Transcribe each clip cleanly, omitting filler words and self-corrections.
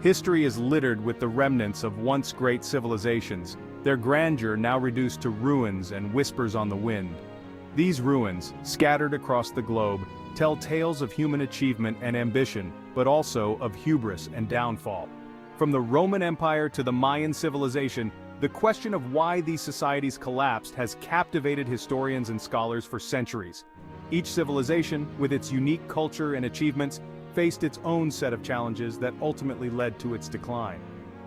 History is littered with the remnants of once great civilizations, their grandeur now reduced to ruins and whispers on the wind. These ruins, scattered across the globe, tell tales of human achievement and ambition, but also of hubris and downfall. From the Roman Empire to the Mayan civilization, the question of why these societies collapsed has captivated historians and scholars for centuries. Each civilization, with its unique culture and achievements, faced its own set of challenges that ultimately led to its decline.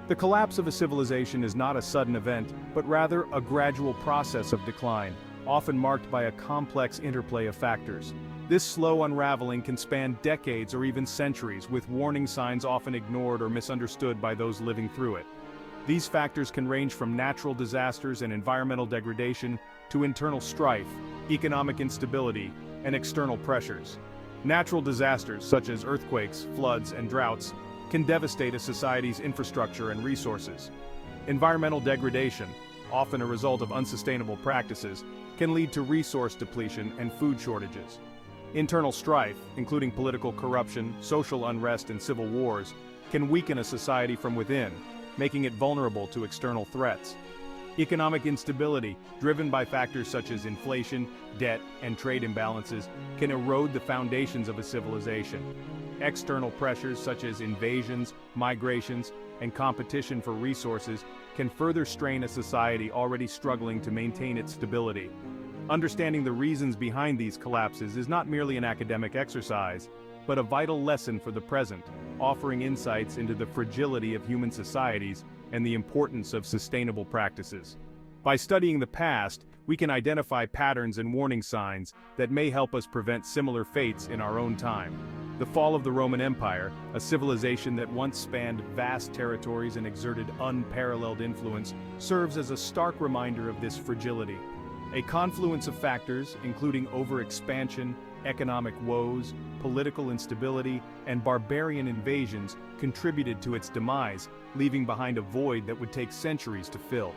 The collapse of a civilization is not a sudden event, but rather a gradual process of decline, often marked by a complex interplay of factors. This slow unraveling can span decades or even centuries, with warning signs often ignored or misunderstood by those living through it. These factors can range from natural disasters and environmental degradation to internal strife, economic instability, and external pressures. Natural disasters such as earthquakes, floods, and droughts can devastate a society's infrastructure and resources. Environmental degradation, often a result of unsustainable practices, can lead to resource depletion and food shortages. Internal strife, including political corruption, social unrest, and civil wars, can weaken a society from within, making it vulnerable to external threats. Economic instability, driven by factors such as inflation, debt, and trade imbalances, can erode the foundations of a civilization. External pressures such as invasions, migrations, and competition for resources can further strain a society already struggling to maintain its stability. Understanding the reasons behind these collapses is not merely an academic exercise, but a vital lesson for the present, offering insights into the fragility of human societies and the importance of sustainable practices. By studying the past, we can identify patterns and warning signs that may help us prevent similar fates in our own time. The fall of the Roman Empire, a civilization that once spanned vast territories and exerted unparalleled influence, serves as a stark reminder of this fragility. A confluence of factors, including overexpansion, economic woes, political instability, and barbarian invasions, contributed to its demise, leaving behind a void that would take centuries to fill.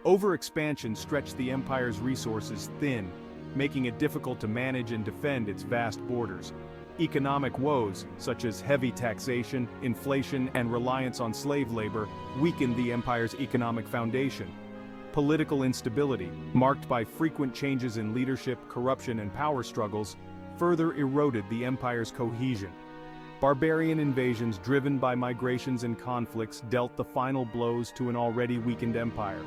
Overexpansion stretched the empire's resources thin, making it difficult to manage and defend its vast borders. Economic woes, such as heavy taxation, inflation, and reliance on slave labor, weakened the empire's economic foundation. Political instability, marked by frequent changes in leadership, corruption, and power struggles, further eroded the empire's cohesion. Barbarian invasions driven by migrations and conflicts dealt the final blows to an already weakened empire.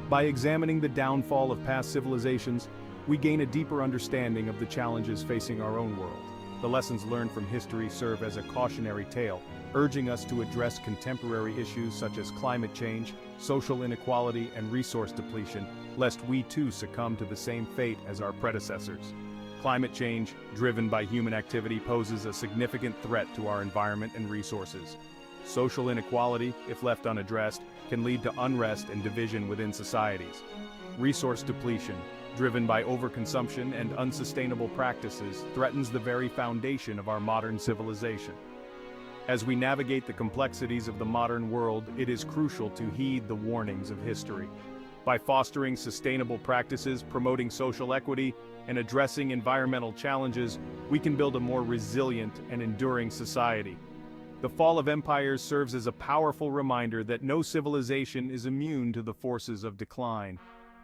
By examining the downfall of past civilizations, we gain a deeper understanding of the challenges facing our own world. The lessons learned from history serve as a cautionary tale, urging us to address contemporary issues such as climate change, social inequality, and resource depletion, lest we too succumb to the same fate as our predecessors. Climate change, driven by human activity, poses a significant threat to our environment and resources. Social inequality, if left unaddressed, can lead to unrest and division within societies. Resource depletion, driven by overconsumption and unsustainable practices, threatens the very foundation of our modern civilization. As we navigate the complexities of the modern world, it is crucial to heed the warnings of history. By fostering sustainable practices, promoting social equity, and addressing environmental challenges, we can build a more resilient and enduring society. The fall of empires serves as a powerful reminder that no civilization is immune to the forces of decline.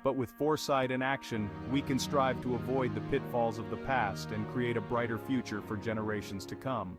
But with foresight and action, we can strive to avoid the pitfalls of the past and create a brighter future for generations to come.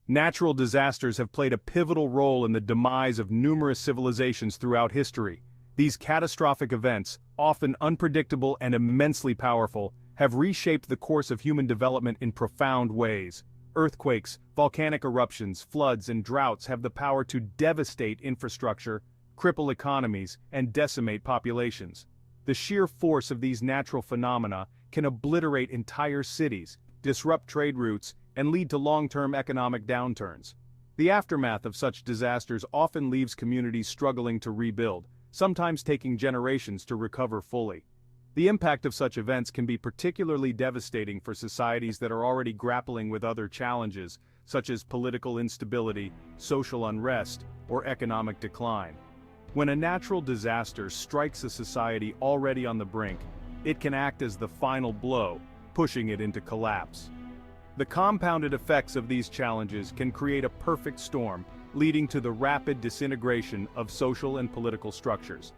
Natural disasters have played a pivotal role in the demise of numerous civilizations throughout history. These catastrophic events, often unpredictable and immensely powerful, have reshaped the course of human development in profound ways. Earthquakes, volcanic eruptions, floods, and droughts have the power to devastate infrastructure, cripple economies, and decimate populations. The sheer force of these natural phenomena can obliterate entire cities, disrupt trade routes, and lead to long-term economic downturns. The aftermath of such disasters often leaves communities struggling to rebuild, sometimes taking generations to recover fully. The impact of such events can be particularly devastating for societies that are already grappling with other challenges, such as political instability, social unrest, or economic decline. When a natural disaster strikes a society already on the brink, it can act as the final blow, pushing it into collapse. The compounded effects of these challenges can create a perfect storm, leading to the rapid disintegration of social and political structures.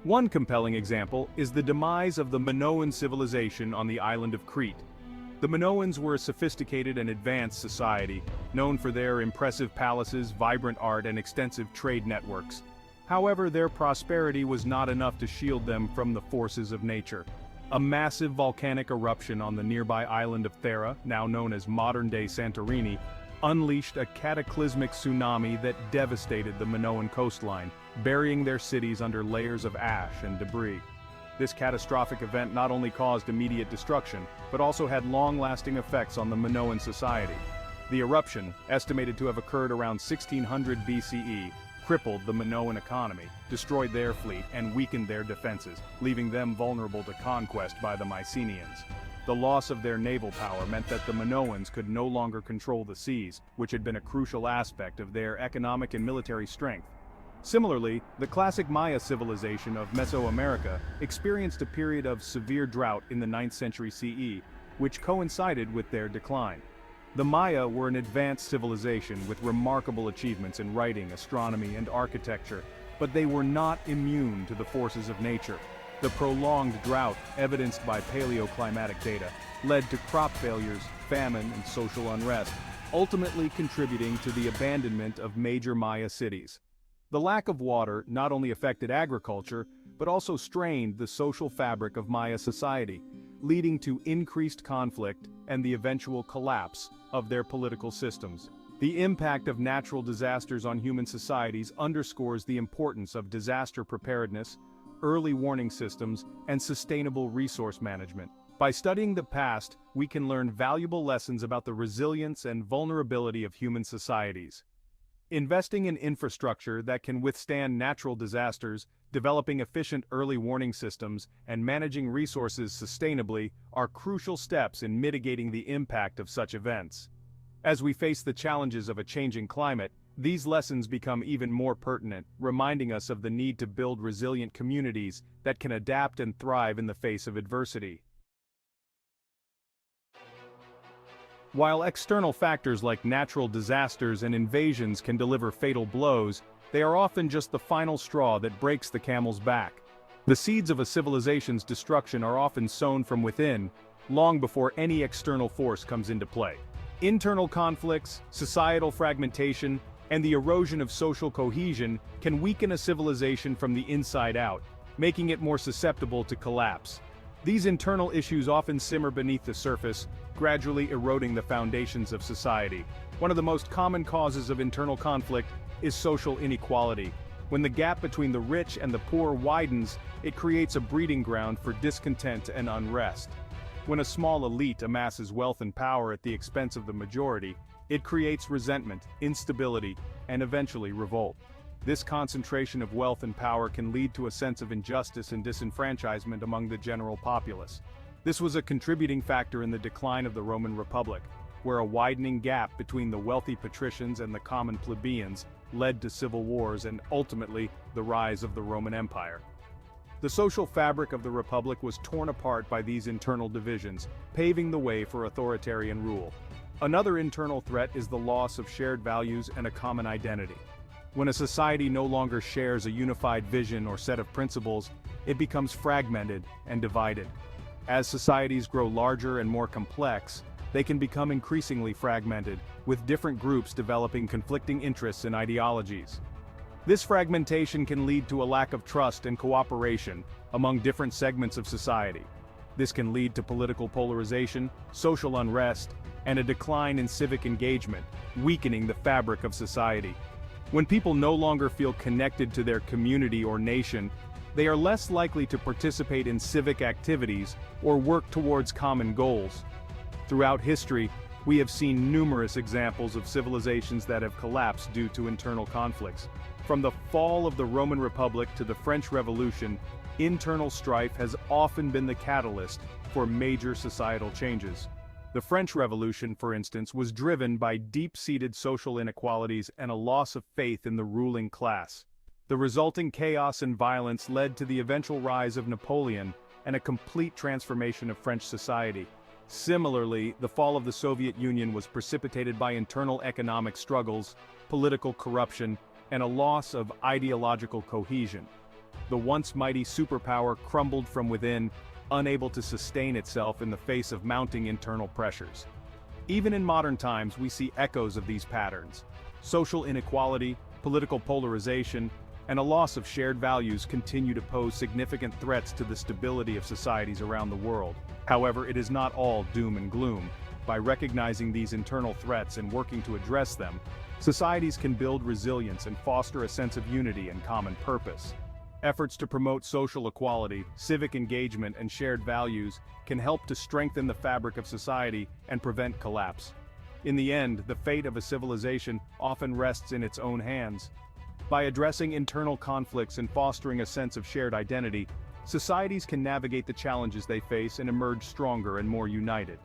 One compelling example is the demise of the Minoan civilization on the island of Crete. The Minoans were a sophisticated and advanced society, known for their impressive palaces, vibrant art, and extensive trade networks. However, their prosperity was not enough to shield them from the forces of nature. A massive volcanic eruption on the nearby island of Thera, now known as modern-day Santorini, unleashed a cataclysmic tsunami that devastated the Minoan coastline, burying their cities under layers of ash and debris. This catastrophic event not only caused immediate destruction, but also had long-lasting effects on the Minoan society. The eruption, estimated to have occurred around 1600 BCE, crippled the Minoan economy, destroyed their fleet, and weakened their defenses, leaving them vulnerable to conquest by the Mycenaeans. The loss of their naval power meant that the Minoans could no longer control the seas, which had been a crucial aspect of their economic and military strength. Similarly, the classic Maya civilization of Mesoamerica experienced a period of severe drought in the 9th century CE, which coincided with their decline. The Maya were an advanced civilization with remarkable achievements in writing, astronomy, and architecture, but they were not immune to the forces of nature. The prolonged drought, evidenced by paleoclimatic data, led to crop failures, famine, and social unrest, ultimately contributing to the abandonment of major Maya cities. The lack of water not only affected agriculture, but also strained the social fabric of Maya society, leading to increased conflict and the eventual collapse of their political systems. The impact of natural disasters on human societies underscores the importance of disaster preparedness, early warning systems, and sustainable resource management. By studying the past, we can learn valuable lessons about the resilience and vulnerability of human societies. Investing in infrastructure that can withstand natural disasters, developing efficient early warning systems, and managing resources sustainably are crucial steps in mitigating the impact of such events. As we face the challenges of a changing climate, these lessons become even more pertinent, reminding us of the need to build resilient communities that can adapt and thrive in the face of adversity. While external factors like natural disasters and invasions can deliver fatal blows, they are often just the final straw that breaks the camel's back. The seeds of a civilization's destruction are often sown from within, long before any external force comes into play. Internal conflicts, societal fragmentation, and the erosion of social cohesion can weaken a civilization from the inside out, making it more susceptible to collapse. These internal issues often simmer beneath the surface, gradually eroding the foundations of society. One of the most common causes of internal conflict is social inequality. When the gap between the rich and the poor widens, it creates a breeding ground for discontent and unrest. When a small elite amasses wealth and power at the expense of the majority, it creates resentment, instability, and eventually revolt. This concentration of wealth and power can lead to a sense of injustice and disenfranchisement among the general populace. This was a contributing factor in the decline of the Roman Republic, where a widening gap between the wealthy patricians and the common plebeians led to civil wars and ultimately the rise of the Roman Empire. The social fabric of the Republic was torn apart by these internal divisions, paving the way for authoritarian rule. Another internal threat is the loss of shared values and a common identity. When a society no longer shares a unified vision or set of principles, it becomes fragmented and divided. As societies grow larger and more complex, they can become increasingly fragmented, with different groups developing conflicting interests and ideologies. This fragmentation can lead to a lack of trust and cooperation among different segments of society. This can lead to political polarization, social unrest, and a decline in civic engagement, weakening the fabric of society. When people no longer feel connected to their community or nation, they are less likely to participate in civic activities or work towards common goals. Throughout history, we have seen numerous examples of civilizations that have collapsed due to internal conflicts. From the fall of the Roman Republic to the French Revolution, internal strife has often been the catalyst for major societal changes. The French Revolution, for instance, was driven by deep-seated social inequalities and a loss of faith in the ruling class. The resulting chaos and violence led to the eventual rise of Napoleon and a complete transformation of French society. Similarly, the fall of the Soviet Union was precipitated by internal economic struggles, political corruption, and a loss of ideological cohesion. The once mighty superpower crumbled from within, unable to sustain itself in the face of mounting internal pressures. Even in modern times, we see echoes of these patterns. Social inequality, political polarization, and a loss of shared values continue to pose significant threats to the stability of societies around the world. However, it is not all doom and gloom. By recognizing these internal threats and working to address them, societies can build resilience and foster a sense of unity and common purpose. Efforts to promote social equality, civic engagement, and shared values can help to strengthen the fabric of society and prevent collapse. In the end, the fate of a civilization often rests in its own hands. By addressing internal conflicts and fostering a sense of shared identity, societies can navigate the challenges they face and emerge stronger and more united.